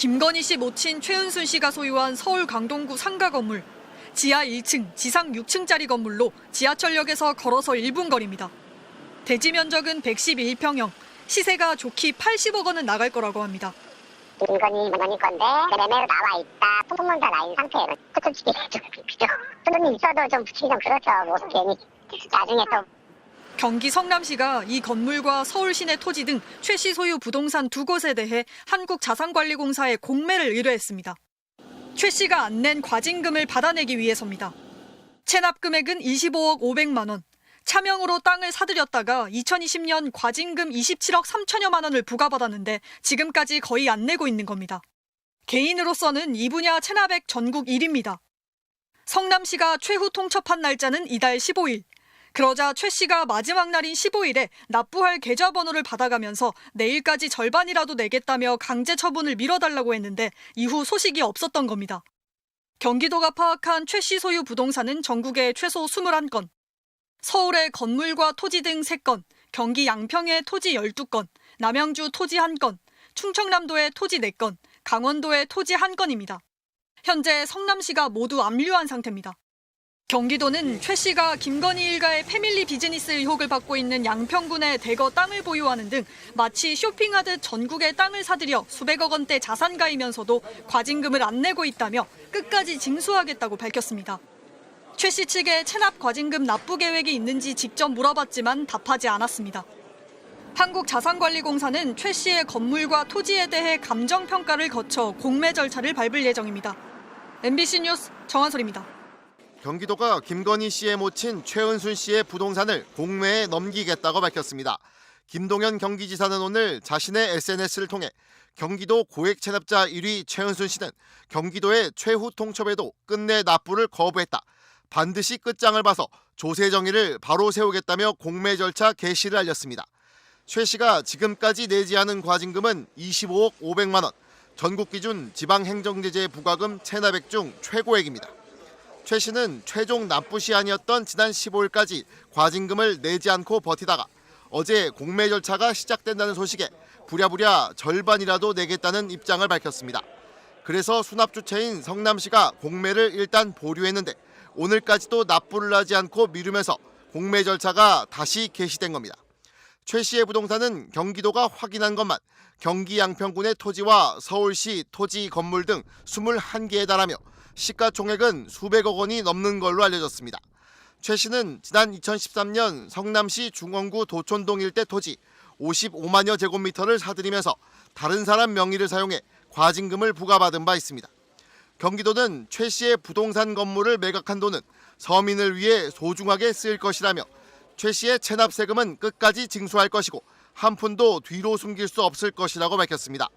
김건희 씨 모친 최은순 씨가 소유한 서울 강동구 상가 건물. 지하 1층, 지상 6층짜리 건물로 지하철역에서 걸어서 1분 거리입니다. 대지 면적은 111평형, 시세가 좋기 80억 원은 나갈 거라고 합니다. 김건희 건데 매매로 나와 있다. 소문도 나 있는 상태예요. 솔직히 좀 그죠. 손님 있어도 좀 붙이기 좀 그렇죠. 뭐 괜히 나중에 또. 경기 성남시가 이 건물과 서울 시내 토지 등 최 씨 소유 부동산 두 곳에 대해 한국자산관리공사에 공매를 의뢰했습니다. 최 씨가 안 낸 과징금을 받아내기 위해서입니다. 체납 금액은 25억 500만 원. 차명으로 땅을 사들였다가 2020년 과징금 27억 3천여만 원을 부과받았는데 지금까지 거의 안 내고 있는 겁니다. 개인으로서는 이 분야 체납액 전국 1위입니다. 성남시가 최후 통첩한 날짜는 이달 15일. 그러자 최 씨가 마지막 날인 15일에 납부할 계좌번호를 받아가면서 내일까지 절반이라도 내겠다며 강제 처분을 미뤄달라고 했는데 이후 소식이 없었던 겁니다. 경기도가 파악한 최 씨 소유 부동산은 전국에 최소 21건, 서울의 건물과 토지 등 3건, 경기 양평의 토지 12건, 남양주 토지 1건, 충청남도의 토지 4건, 강원도의 토지 1건입니다. 현재 성남시가 모두 압류한 상태입니다. 경기도는 최 씨가 김건희 일가의 패밀리 비즈니스 의혹을 받고 있는 양평군에 대거 땅을 보유하는 등 마치 쇼핑하듯 전국의 땅을 사들여 수백억 원대 자산가이면서도 과징금을 안 내고 있다며 끝까지 징수하겠다고 밝혔습니다. 최 씨 측에 체납 과징금 납부 계획이 있는지 직접 물어봤지만 답하지 않았습니다. 한국자산관리공사는 최 씨의 건물과 토지에 대해 감정평가를 거쳐 공매 절차를 밟을 예정입니다. MBC 뉴스 정한솔입니다. 경기도가 김건희 씨의 모친 최은순 씨의 부동산을 공매에 넘기겠다고 밝혔습니다. 김동연 경기지사는 오늘 자신의 SNS를 통해 경기도 고액 체납자 1위 최은순 씨는 경기도의 최후 통첩에도 끝내 납부를 거부했다. 반드시 끝장을 봐서 조세 정의를 바로 세우겠다며 공매 절차 개시를 알렸습니다. 최 씨가 지금까지 내지 않은 과징금은 25억 500만 원, 전국 기준 지방행정제재 부과금 체납액 중 최고액입니다. 최 씨는 최종 납부 시한이었던 지난 15일까지 과징금을 내지 않고 버티다가 어제 공매 절차가 시작된다는 소식에 부랴부랴 절반이라도 내겠다는 입장을 밝혔습니다. 그래서 수납 주체인 성남시가 공매를 일단 보류했는데 오늘까지도 납부를 하지 않고 미루면서 공매 절차가 다시 개시된 겁니다. 최 씨의 부동산은 경기도가 확인한 것만 경기 양평군의 토지와 서울시 토지 건물 등 21개에 달하며 시가총액은 수백억 원이 넘는 걸로 알려졌습니다. 최 씨는 지난 2013년 성남시 중원구 도촌동 일대 토지 55만여 제곱미터를 사들이면서 다른 사람 명의를 사용해 과징금을 부과받은 바 있습니다. 경기도는 최 씨의 부동산 건물을 매각한 돈은 서민을 위해 소중하게 쓸 것이라며 최 씨의 체납 세금은 끝까지 징수할 것이고 한 푼도 뒤로 숨길 수 없을 것이라고 밝혔습니다.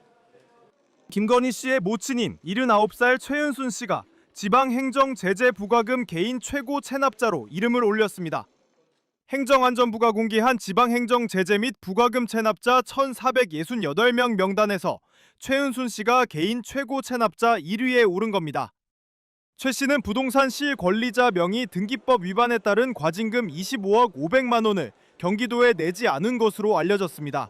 김건희 씨의 모친인 79살 최은순 씨가 지방행정제재 부과금 개인 최고 체납자로 이름을 올렸습니다. 행정안전부가 공개한 지방행정제재 및 부과금 체납자 1,468명 명단에서 최은순 씨가 개인 최고 체납자 1위에 오른 겁니다. 최 씨는 부동산 실권리자 명의 등기법 위반에 따른 과징금 25억 500만 원을 경기도에 내지 않은 것으로 알려졌습니다.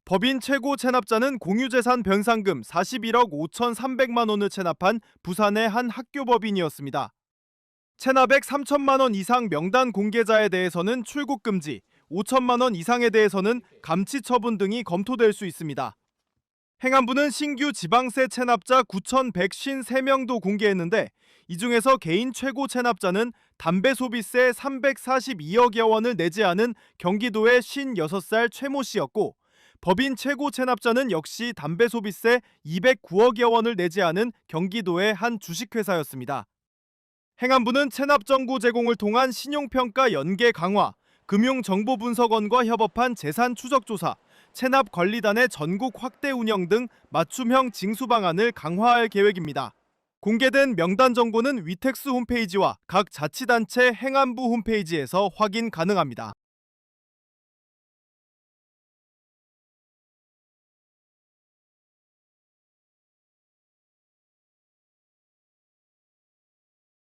법인 최고 체납자는 공유재산 변상금 41억 5,300만 원을 체납한 부산의 한 학교법인이었습니다. 체납액 3천만 원 이상 명단 공개자에 대해서는 출국 금지, 5천만 원 이상에 대해서는 감치 처분 등이 검토될 수 있습니다. 행안부는 신규 지방세 체납자 9,153명도 공개했는데 이 중에서 개인 최고 체납자는 담배 소비세 342억여 원을 내지 않은 경기도의 56살 최모 씨였고 법인 최고 체납자는 역시 담배 소비세 209억여 원을 내지 않은 경기도의 한 주식회사였습니다. 행안부는 체납 정보 제공을 통한 신용평가 연계 강화, 금융정보분석원과 협업한 재산 추적조사, 체납관리단의 전국 확대 운영 등 맞춤형 징수 방안을 강화할 계획입니다. 공개된 명단 정보는 위텍스 홈페이지와 각 자치단체 행안부 홈페이지에서 확인 가능합니다.